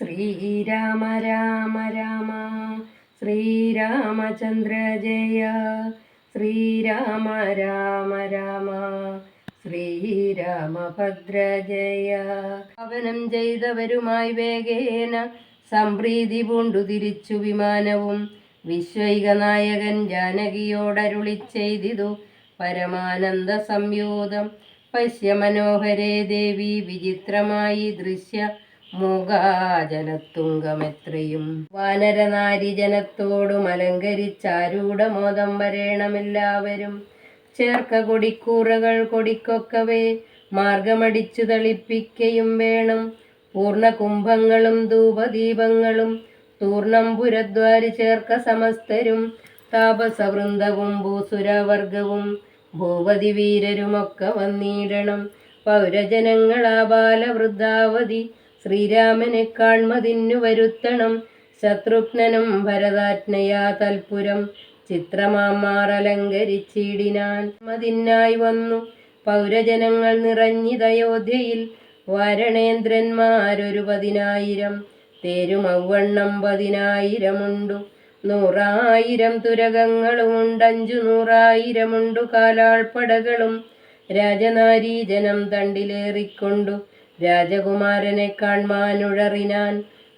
ശ്രീരാമ രാമ രാമ ശ്രീരാമചന്ദ്ര ജയ. ശ്രീരാമ രാമ രാമ ശ്രീരാമഭദ്ര ജയ. പവനം ചെയ്തവരുമായി വേഗേന സംപ്രീതി പൂണ്ടു തിരിച്ചു വിമാനവും വിശ്വൈക നായകൻ ജാനകിയോടരുളി ചെയ്തിതു പരമാനന്ദ സംയൂതം. പശ്യ മനോഹരേ ദേവി വിചിത്രമായി ദൃശ്യ മൂകാജലത്തുങ്കമെത്രയും. വാനരനാരി ജനത്തോടും അലങ്കരിച്ചാരൂഢമോദം വരേണമെല്ലാവരും. ചേർക്ക കൊടിക്കൂറകൾ കൊടിക്കൊക്കവേ മാർഗമടിച്ചു തളിപ്പിക്കയും വേണം. പൂർണ്ണ കുംഭങ്ങളും ധൂപദീപങ്ങളും തൂർണം പുരദ്വാരി ചേർക്ക സമസ്തരും. താപസവൃന്ദവും ഭൂസുരവർഗവും ഭൂപതി വീരരുമൊക്കെ വന്നിടണം. പൗരജനങ്ങളാ ബാലവൃദ്ധാവധി ശ്രീരാമനെ കാൺമതിന്നു വരുത്തണം. ശത്രുഘ്നനും ഭരതാജ്ഞയാ തൽപുരം ചിത്രമാമാറലങ്കരിച്ചിടിനാൻ. മതിനായി വന്നു പൗരജനങ്ങൾ നിറഞ്ഞിതയോധ്യയിൽ. വാരണേന്ദ്രന്മാരൊരു 10,000 തേരുമവണ്ണം 10,000 100,000 തുരകങ്ങളുമുണ്ട്. 500,000 കാലാൾപ്പടകളും. രാജനാരീജനം തണ്ടിലേറിക്കൊണ്ടു രാജകുമാരനെ കാൺമാനുഴറിനാൻ.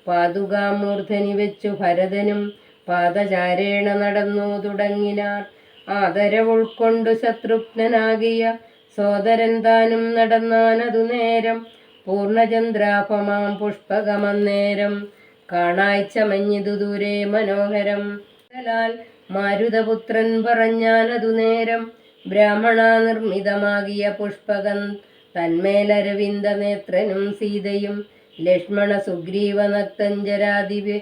പാതുകാമൂർധനി വെച്ചു ഭരതനും പാദചാരേണ നടന്നു തുടങ്ങിനാർ. ആദരവുൾക്കൊണ്ടു ശത്രുഘ്നനാകിയ സോദരൻ താനും നടന്നാനതു നേരം. പൂർണ്ണചന്ദ്രാഭമാം പുഷ്പകമന്നേരം കാണായ്ച്ച മഞ്ഞിതു ദൂരെ മനോഹരം. മാരുതപുത്രൻ പറഞ്ഞാനതു നേരം ബ്രാഹ്മണ നിർമ്മിതമാകിയ പുഷ്പകം തന്മേലരവിന്ദ നേത്രനും സീതയും ലക്ഷ്മണ സുഗ്രീവ നക്തഞ്ചരാദിവ്യ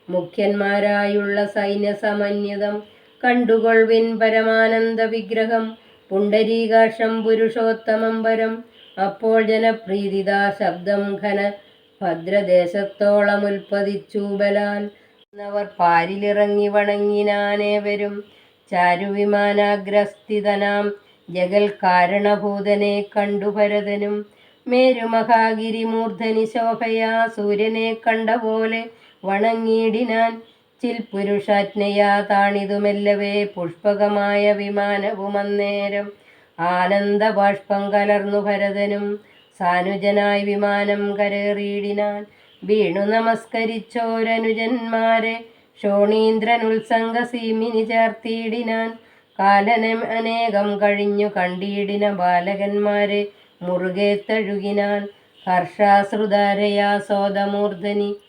മുഖ്യന്മാരായുള്ള സൈന്യസമന്വിതം. കണ്ടുകൊൾവിൻ പരമാനന്ദ വിഗ്രഹം പുണ്ടരീകാക്ഷം പുരുഷോത്തമം പരം. അപ്പോൾ ജനപ്രീതിതാ ശബ്ദം ഘന ഭദ്രദേശത്തോളമുൽപ്പതിച്ചു ബലാൽ. അവർ പാരിലിറങ്ങി വണങ്ങിനാനേവരും. ചാരുവിമാനാഗ്രസ്ഥിതനാം ജഗൽ കാരണഭൂതനെ കണ്ടു ഭരതനും. മേരുമഹാഗിരിമൂർധനി ശോഭയാ സൂര്യനെ കണ്ട പോലെ വണങ്ങിയിടിനാൻ. ചിൽപുരുഷാജ്ഞയാ താണിതുമെല്ലവേ പുഷ്പകമായ വിമാനവുമന്നേരം. ആനന്ദബാഷ്പം കലർന്നു ഭരതനും സാനുജനായി വിമാനം കരേറിയിടിനാൻ. വീണു നമസ്കരിച്ചോരനുജന്മാരെ ശോണീന്ദ്രനുത്സംഗസീമിനി ചേർത്തിയിടിനാൻ. കാലനം അനേകം കഴിഞ്ഞു കണ്ടിടിന ബാലകന്മാരെ മുറുകെ തഴുകിനാൻ. ഹർഷാശ്രുതാരയാ സോദമൂർധനി